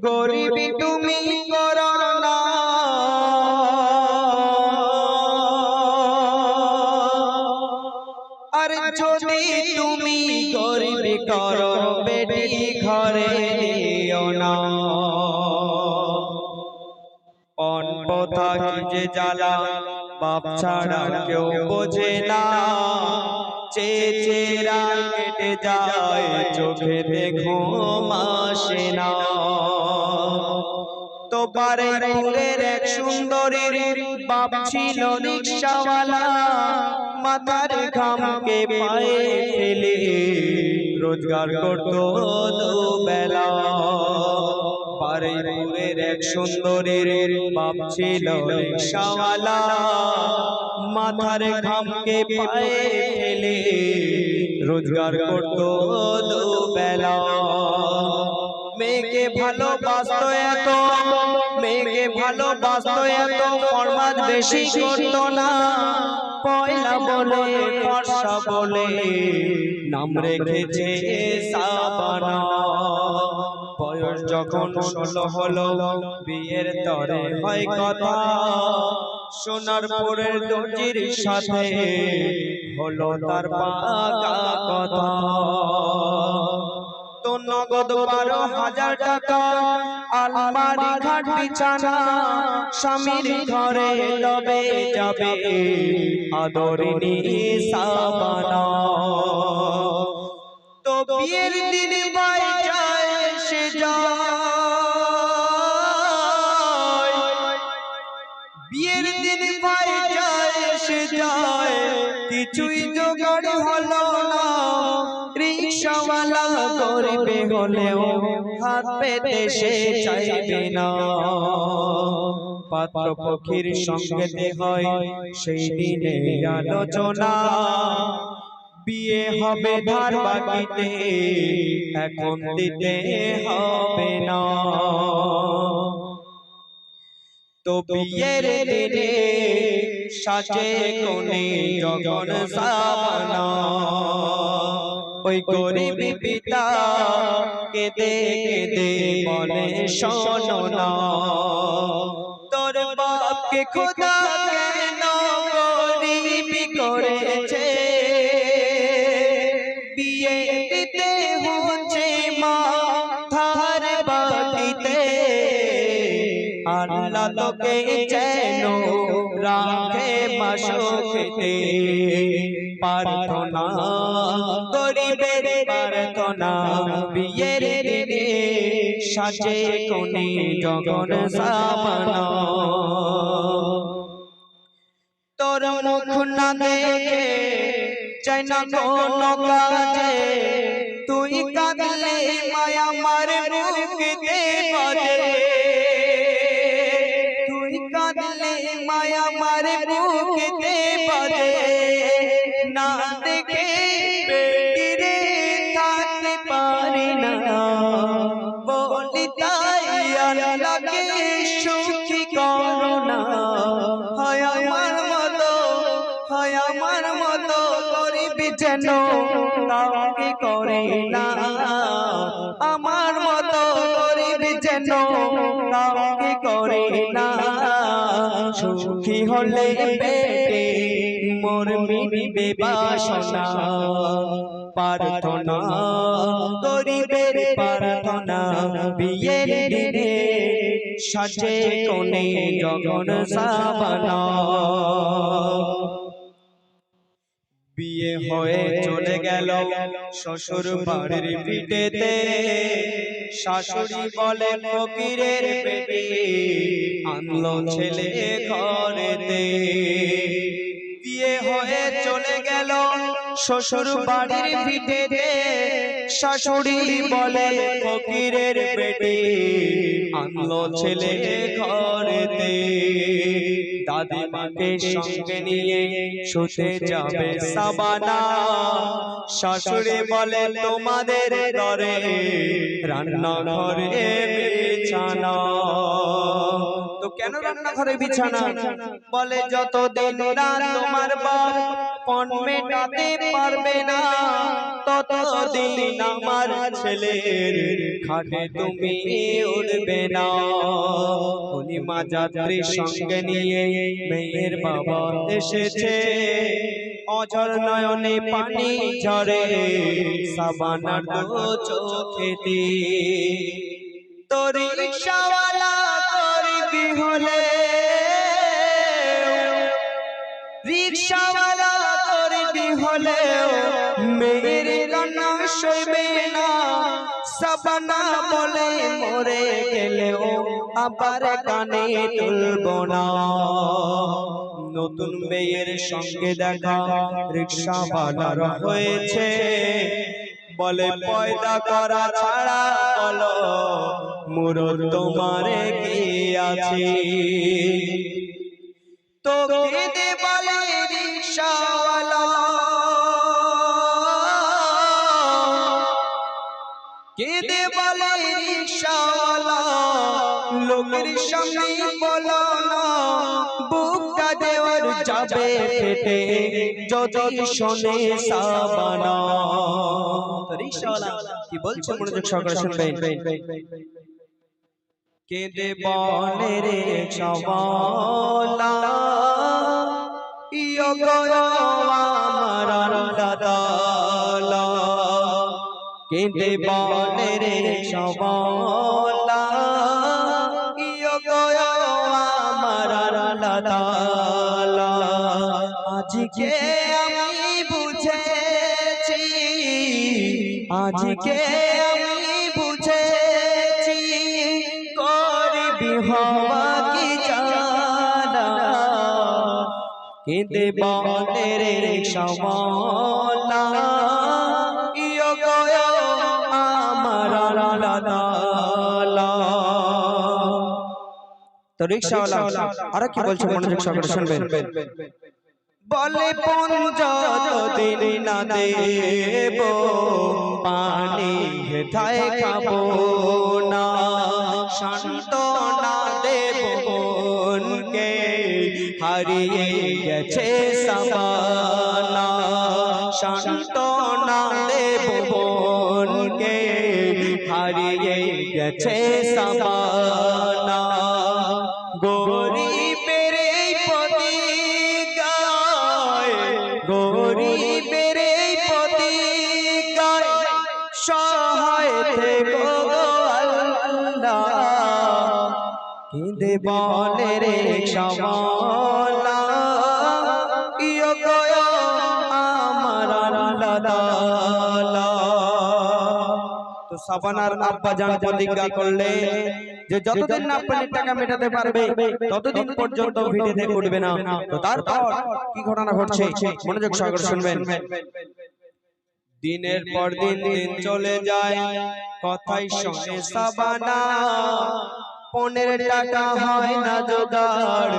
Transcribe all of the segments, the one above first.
গরিবি তুমি করো না, আর যদি তুমি গরিবি করো বেটি ঘরে দিও না। পণ প্রথা কি যে জ্বালা বাপ ছাড়া কেউ বোঝে না, চেরা কেটে যায় চোখেতে ঘুম আসে না। তো বারেপুরের এক সুন্দরীর বাপ ছিল রিকশাওয়ালা, মাথার ঘামকে পায়ে ফেলে রোজগার করতো দুবেলা। বারেপুরের এক সুন্দরীর বাপ ছিল রিকশাওয়ালা, মাথার ঘামকে পায়ে ফেলে রোজগার করতো দুবেলা। মেয়েকে ভালোবাসতো এত, মেয়েকে ভালোবাসতো এত, ফরমাদ বেশি করতো না। পয়লা বলে ফর্সা বলে নাম রেখেছে সাবানা। বয়স যখন 16 হলো বিয়ের তরে হয় কথা, সোনারপুরের দর্জির সাথে হলো তার পাকা কথা। তো নগদ 12,000 টাকা, আলমারি খাট বিছানা, স্বামীর ঘরে তবে যাবে আদরিনী সাবানা। তো বিয়ের দিন বাই যায় সে যায়, বিয়ের দিন বাই যায় সে যায়, কিছুই জোগাড় হলো না। রিকশাওয়ালা গরিবে হলেও হাত পেতে সে চাইবে না। পাত্র পক্ষীর সঙ্গেতে হয় সেই দিনে আলোচনা, বিয়ে হবে ধার বাকিতে এখন দিতে হবে না। তো বিয়ের দিনে সাজে কোণে যখন সাবানা, ওই গরিব পিতা কেঁদে কেঁদে বলে শোনো না, তোর বাপকে খোদা কেন গরিব করেছে, বিয়ে দিতে হচ্ছে মাথার বাকিতে। আল্লাহ তোকে যেন রাখে মাসুকেতে, প্রার্থনা গরিবের প্রার্থনা। বিয়ের দিনে সাজে কোণে যখন সাবানা, তোর মুখ না দেখে চাই না কোনো কাজে, তুই কাঁদলে মায়া আমার বুকেতে বাজে, তুই কাঁদলে মায়া আমার বুকেতে বাজে। না দেখে বেটিরে থাকতে পারি না, বলি তাই আল্লাহকে সুখী করো না। হয় আমার মতো, হয় আমার মতো গরিব যেন কাউকে করে না, আমার মতো গরিব যেন কাউকে করে না। সুখী হলে পেটে মোর মিটবে বাসনা, প্রার্থনা গরিবের প্রার্থনা। বিয়ের দিনে সাজে কোণে যখন সাবানা, বিয়ে হয়ে চলে গেল শ্বশুর বাড়ির ভিটেতে, শাশুড়ি বলে ফকিরের পেটে আনলো ছেলে ঘরেতে। বিয়ে হয়ে চলে গেল শ্বশুর বাড়ির ভিটেতে, শাশুড়ি বলে ফকিরের পেটে আনলো ছেলে ঘরেতে। দাদিমাকে সঙ্গে নিয়ে শুতে যাবে সাবানা, শাশুড়ি বলে তোমাদের ঘরে রান্নাঘরে বিছানা। তো কেন রান্নাঘরে বিছানা? বলে যতদিন না তোমার বাপ পণ মেটাতে পারবে না, ততদিন আমার ছেলের খাটে তুমি উঠবে না। পূর্ণিমা যাত্রী সঙ্গে নিয়ে মেয়ের বাবা এসেছে, অঝর নয়নে পানি ঝরে সাবানার দো চোখেতে। তোর রিকশাওয়ালা করবি হলে, রিকশাওয়ালা করবি হলে মেয়ের কান্না সইবে না। সাবানা বলে মরে গেলেও আবার কানে তুলব না। নতুন মেয়ের সঙ্গে দেখা রিকশাওয়ালার হয়েছে, বলে পয়দা করা ছাড়া বলো মুরদ তোমারে কি আছে। তো কেঁদে বলে রিকশাওয়ালা, কেঁদে বলে রিকশাওয়ালা, লোকের সামনে বলো না বুকটা দেওয়ার যাবে ফেটে যদি শোনে সাবানা। রিকশাওয়ালা কি বলছে মনোযোগ সহকারে শুনবেন। কেঁদে বলে রিকশাওয়ালা, ইয়ো গো আমার আল্লাহ, কেঁদে বলে রিকশাওয়ালা, ইয়ো গো আমার আল্লাহ। আজকে আমি বুঝেছি, আজকে আমি বুঝেছি করবি হওয়া কি জানা। কেঁদে বলে রিকশাওয়ালা, ইয়ো গো আমার আল্লাহ। তো রিকশাওয়ালা আর কি বলছে মনোযোগ সহকারে শুনবেন। বলে পণ যতদিন না দেব পানি হেথায় খাবো না, সান্ত্বনা দেব মনকে হারিয়ে গেছে সাবানা। সান্ত্বনা দেব মনকে হারিয়ে গেছে সাবানা। গরিবের এই প্রতিজ্ঞায়, গরিবের এই প্রতিজ্ঞায় সহায় থেকো গো আল্লাহ। কেঁদে বলে রিকশাওয়ালা, ইয়ো গো আমার আল্লাহ। তো সাবানার আব্বা জান প্রতিজ্ঞা করলে যে যতদিন না আপনি টাকা মেটাতে পারবে ততদিন পর্যন্ত ভিটে থেকে উঠবে না। তো তারপর কি ঘটনা ঘটছে মনোযোগ সহকারে শুনবেন। দিনের পর দিন দিন চলে যায়, কথাই শোনে সাবানা, 15 টাকা হয় না জোগাড়,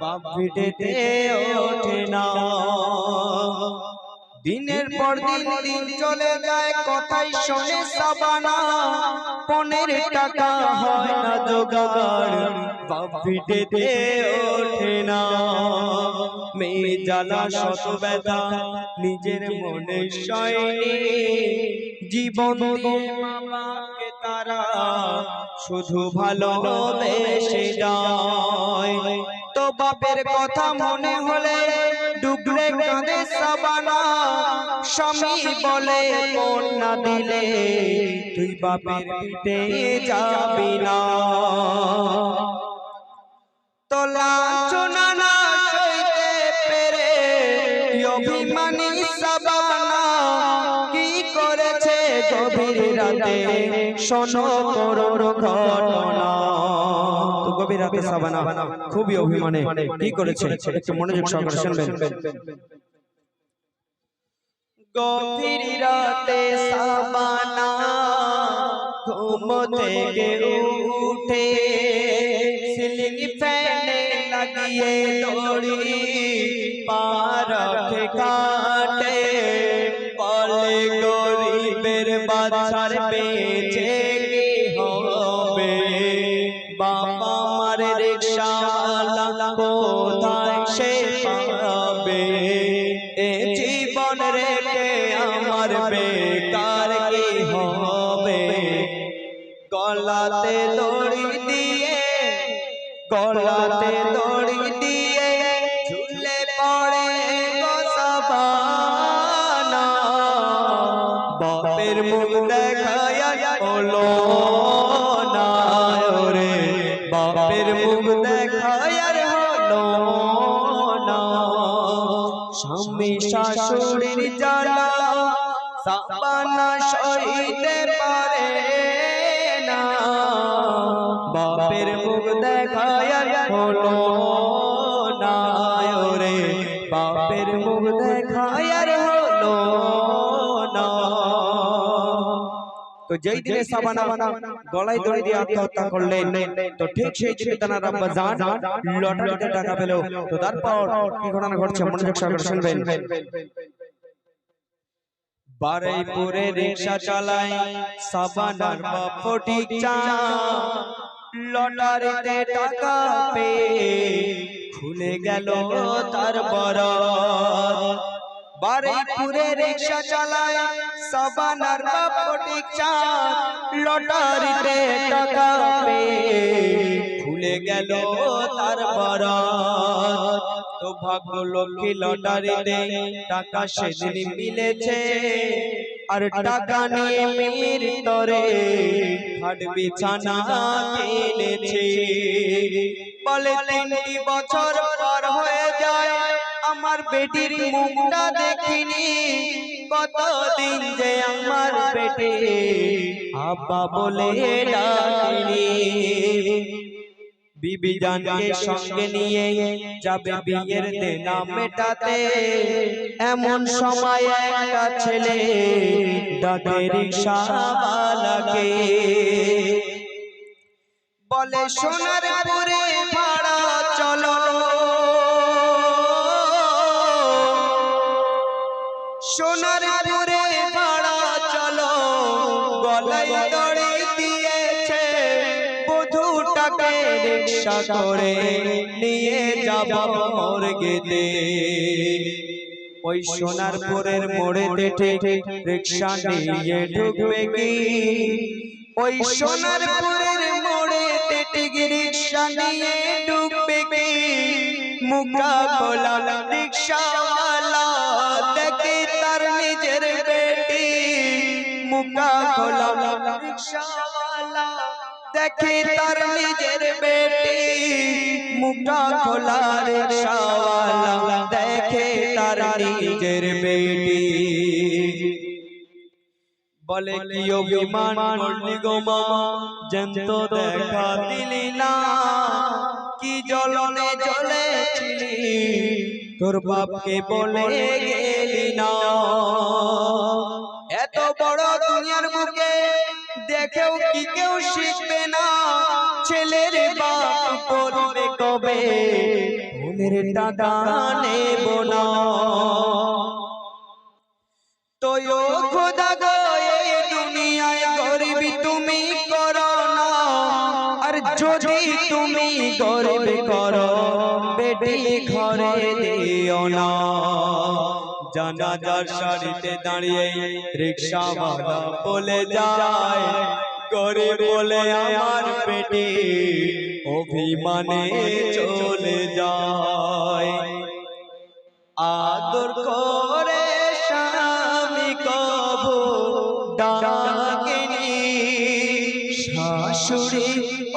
বাপ ভিটেতে ওঠে না। দিনের পর দিন দিন চলে যায়, কথাই শোনে সাবানা, 15 টাকা হয় না জোগাড়, বাপ ভিটেতে ওঠে না। মেয়ে জ্বালা শত ব্যথা নিজের মনে সয়নি, জীবন দিয়ে মা বাপকে তারা শুধু ভালোবেসে যায়। তো বাপের কথা মনে হলে ডুবলে কাঁদে সাবানা, স্বামী বলে মন না দিলে তুই বাপের পিঠে যাবি না। তো লাঞ্ছনা না সইতে পেরে অভিমানী সাবানা কি করেছে গভীর রাতে শোনো করুণ ঘটনা। তো গভীর রাতে সাবানা খুবই অভিমানে কি করেছে একটু মনোযোগ সহকারে শুনবেন। গভীর রাতে সাবানা ঘুম থেকে উঠে সিলিং ফ্যানে লাগিয়ে দড়ি পার কাটে, বলে গরিবের বাচ্চার বেঁচে কি হবে, বাবা মার রিকশাওয়ালা কোথায় সে পাবে, এ জীবন রেখে আমার গলাতে দড়ি দিয়ে, গলাতে দড়ি দিয়ে ঝুলে পড়ে গো সাবানা। বাপের মুখ দেখায়া হলো না রে, বাপের মুখ দেখায়া হলো না। স্বামী শাশুড়ির জ্বালা সাবানা সইতে পারে না, বাপের মুখ দেখায়া হলো না রে, বাপের মুখ দেখায়া হলো না। তো যেই দিনে সাবানা গলায় দড়ি দিয়ে আত্মহত্যা করলেন, তো ঠিক সেই দিনে তার আব্বা জান লটারিতে টাকা পেল। তো তারপর কি ঘটনা ঘটছে মনোযোগ সহকারে শুনবেন। বারুইপুরে রিকশা চালায় সাবানার বাপ ফটিক চাঁদ, লটারিতে টাকা পেয়ে খুলে গেল তার বরাত। বারুইপুরে রিকশা চালায় সাবানার বাপ ফটিক চাঁদ, লটারিতে টাকা পেয়ে খুলে গেল তার বরাত। তো ভাগ্য লক্ষ্মী লটারিতে টাকা সেদিন মিলেছে, আর টাকা নিয়ে মিমির তরে খাট বিছানা কিনেছে। বলে 3 বছর পার হয়ে যায় আমার বেটির মুখটা দেখিনি, কতদিন যে আমার বেটি আব্বা বলে ডাকেনি। বিবি জানকে সঙ্গে নিয়ে যাবে বিয়ের দেনা মেটাতে, এমন সময় একটা ছেলে ডাকে রিকশাওয়ালাকে, বলে সোনারপুরে ভাড়া চলো, সোনারপুরে ভাড়া চলো, গলায় দড়ি দিয়েছে বধূটাকে রিকশা করে নিয়ে যাব মর্গেতে। ওই সোনারপুরের মোড়েতে ঠিক রিকশা নিয়ে ঢুকবে কি, ওই সোনারপুরের মোড়েতে ঠিক রিকশা নিয়ে ঢুকবে কি, মুখা খোলা রিকশাওয়ালা দেখে তার নিজের বেটি, মুখা খোলা রিকশাওয়ালা দেখে তার নিজের বেটি, মুখা খোলা রিকশাওয়ালা দেখে তার নিজের বেটি। বলে কি অভিমান করলি গো মা, জ্যান্ত দেখা দিলি না, কি জ্বলনে জ্বলেছিলি তোর বাপকে বলে গেলি না। এত বড় দুনিয়ার বুকে দেখেও কি কেউ শিখবে না, ছেলের বাপ করবে কবে বোনের টাকা নেব না। তো ও খোদা গো এই দুনিয়ায় গরিবি তুমি করো না, আর যদি তুমি গরিব করো বেটি ঘরে দিও না। জানাজার সারিতে দাঁড়িয়ে রিকশাওয়ালা বলে যায়, গরিব বলে আমার বেটি অভিমানে চলে যায়। আদর করে স্বামী কবু ডাকেনি, শাশুড়ি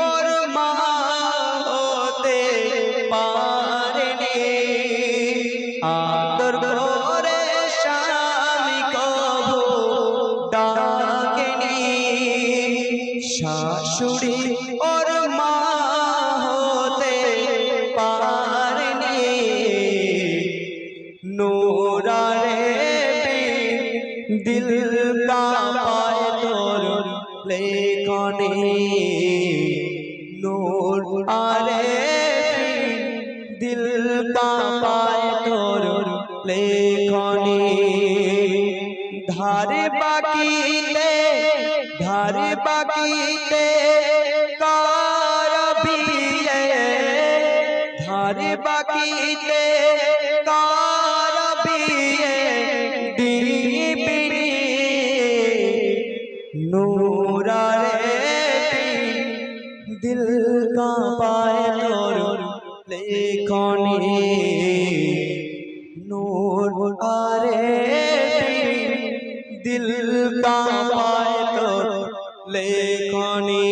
ওর মা হতে পারেনি। আদর করে স্বামী কবু ডাকেনি, শাশুড়ি ওর মা হতে পারেনি। নূরারে দিল का पाए तोर लेखने, नूर आरे दिल का पाए तोर लेखने। धारे बाकीते कार भी धारे बाकीते कार भी नूरारे তোর লেখনী নূর আরে দিল কাঁপায় তোর লেখনী